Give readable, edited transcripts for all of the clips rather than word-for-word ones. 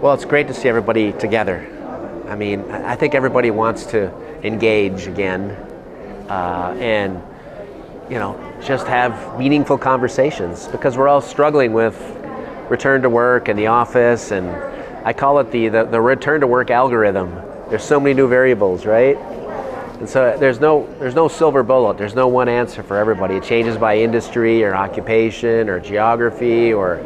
Well, it's great to see everybody together. I mean, I think everybody wants to engage again and, just have meaningful conversations because we're all struggling with return to work and the office, and I call it the return to work algorithm. There's so many new variables, right? And so there's no silver bullet. There's no one answer for everybody. It changes by industry or occupation or geography or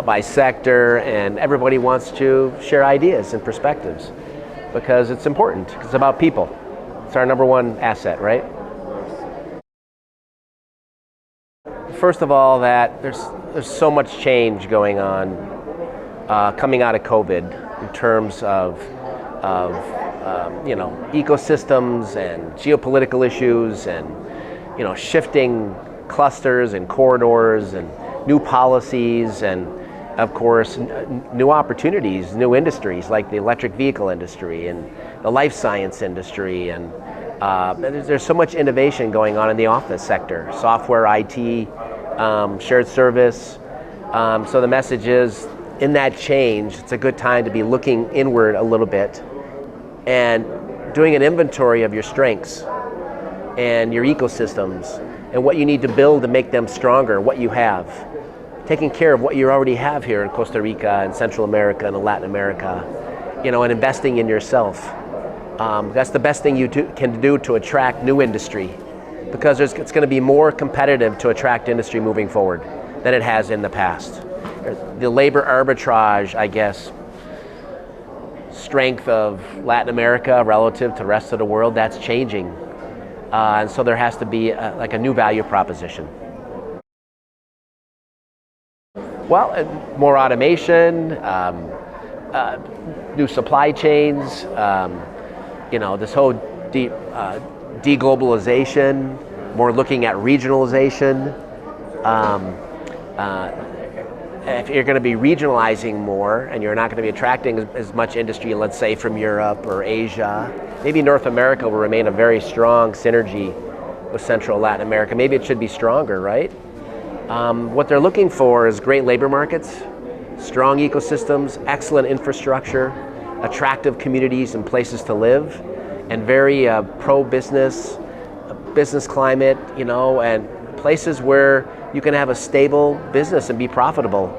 by sector, and everybody wants to share ideas and perspectives because it's important. It's about people. It's our number one asset, right? First of all, that there's so much change going on coming out of COVID in terms of ecosystems and geopolitical issues and shifting clusters and corridors and new policies and of course new opportunities, new industries like the electric vehicle industry and the life science industry, and there's so much innovation going on in the office sector, software, IT, shared service. So the message is, in that change, it's a good time to be looking inward a little bit and doing an inventory of your strengths and your ecosystems and what you need to build to make them stronger, what you have. Taking care of what you already have here in Costa Rica and Central America and Latin America, and investing in yourself. That's the best thing you can do to attract new industry, because it's going to be more competitive to attract industry moving forward than it has in the past. The labor arbitrage, I guess, strength of Latin America relative to the rest of the world, that's changing. And so there has to be a new value proposition. Well, more automation, new supply chains, this whole deglobalization, more looking at regionalization. If you're going to be regionalizing more and you're not going to be attracting as much industry, let's say from Europe or Asia, maybe North America will remain a very strong synergy with Central Latin America. Maybe it should be stronger, right? What they're looking for is great labor markets, strong ecosystems, excellent infrastructure, attractive communities and places to live, and very pro-business, business climate, and places where you can have a stable business and be profitable.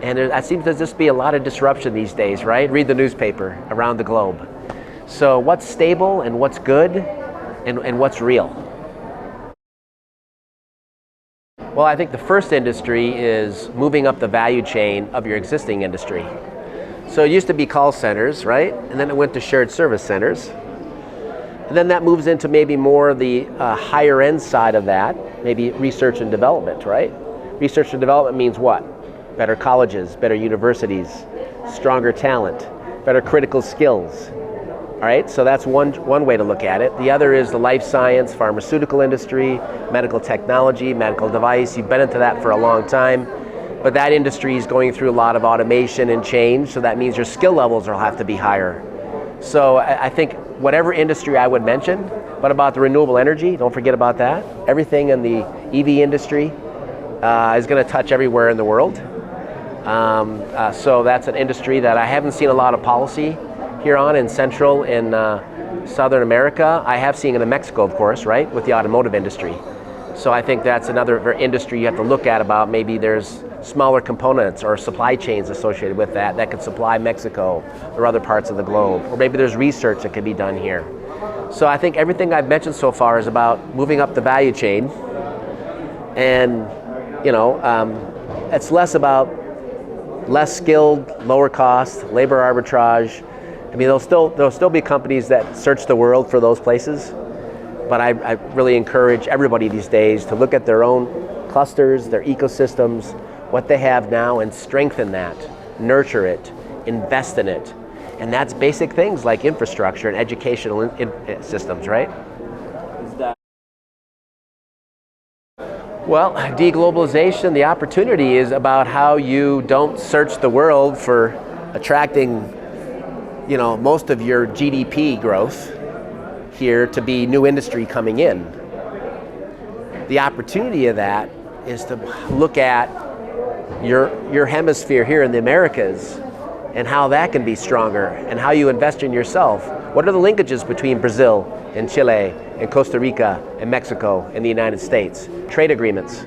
And that seems to just be a lot of disruption these days, right? Read the newspaper around the globe. So what's stable and what's good and what's real? Well, I think the first industry is moving up the value chain of your existing industry. So it used to be call centers, right? And then it went to shared service centers. And then that moves into maybe more the higher end side of that, maybe research and development, right? Research and development means what? Better colleges, better universities, stronger talent, better critical skills. All right, so that's one way to look at it. The other is the life science, pharmaceutical industry, medical technology, medical device. You've been into that for a long time, but that industry is going through a lot of automation and change, so that means your skill levels will have to be higher. So I think whatever industry I would mention, what about the renewable energy? Don't forget about that. Everything in the EV industry is going to touch everywhere in the world. So that's an industry that I haven't seen a lot of policy here on in Central and Southern America. I have seen it in Mexico, of course, right, with the automotive industry. So I think that's another industry you have to look at about maybe there's smaller components or supply chains associated with that could supply Mexico or other parts of the globe. Or maybe there's research that could be done here. So I think everything I've mentioned so far is about moving up the value chain, and it's less about less skilled, lower cost, labor arbitrage. I mean, there'll still be companies that search the world for those places, but I really encourage everybody these days to look at their own clusters, their ecosystems, what they have now, and strengthen that, nurture it, invest in it. And that's basic things like infrastructure and educational systems, right? Well, deglobalization, the opportunity is about how you don't search the world for attracting, most of your GDP growth here to be new industry coming in. The opportunity of that is to look at your hemisphere here in the Americas and how that can be stronger, and how you invest in yourself. What are the linkages between Brazil and Chile and Costa Rica and Mexico and the United States? Trade agreements,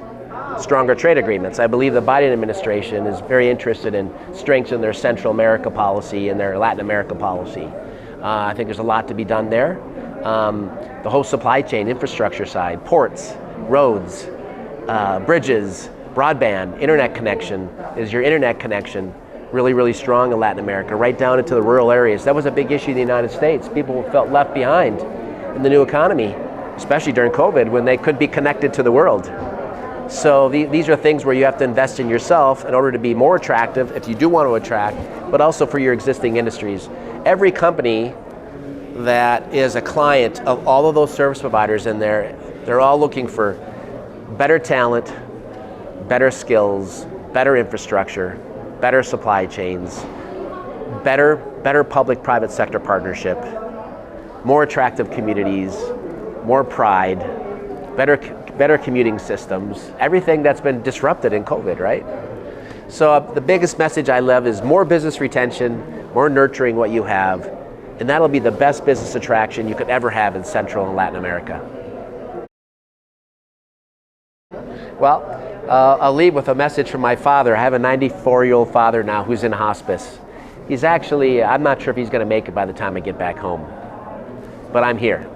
stronger trade agreements. I believe the Biden administration is very interested in strengthening their Central America policy and their Latin America policy. I think there's a lot to be done there. The whole supply chain infrastructure side, ports, roads, bridges, broadband, internet connection. Is your internet connection really, really strong in Latin America, right down into the rural areas? That was a big issue in the United States. People felt left behind in the new economy, especially during COVID, when they could be connected to the world. So these are things where you have to invest in yourself in order to be more attractive if you do want to attract, but also for your existing industries. Every company that is a client of all of those service providers in there, they're all looking for better talent, better skills, better infrastructure, better supply chains, better public-private sector partnership, more attractive communities, more pride, better commuting systems, everything that's been disrupted in COVID, right? So the biggest message I love is more business retention, more nurturing what you have, and that'll be the best business attraction you could ever have in Central and Latin America. Well, I'll leave with a message from my father. I have a 94-year-old father now who's in hospice. He's actually, I'm not sure if he's going to make it by the time I get back home, but I'm here.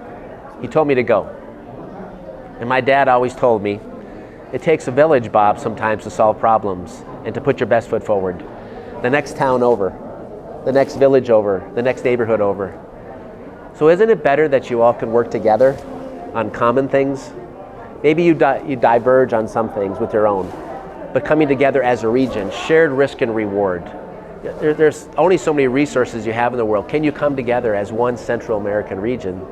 He told me to go. And my dad always told me, it takes a village, Bob, sometimes to solve problems and to put your best foot forward. The next town over, the next village over, the next neighborhood over. So isn't it better that you all can work together on common things? Maybe you diverge on some things with your own, but coming together as a region, shared risk and reward. There's only so many resources you have in the world. Can you come together as one Central American region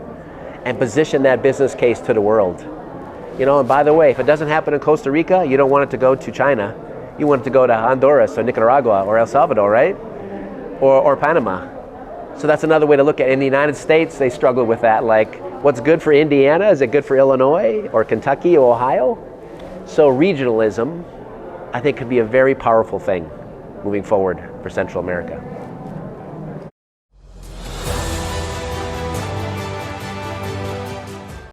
and position that business case to the world? You know, and by the way, if it doesn't happen in Costa Rica, you don't want it to go to China. You want it to go to Honduras or Nicaragua or El Salvador, right? Or Panama. So that's another way to look at it. In the United States, they struggle with that, like, what's good for Indiana, is it good for Illinois or Kentucky or Ohio? So regionalism, I think, could be a very powerful thing moving forward for Central America.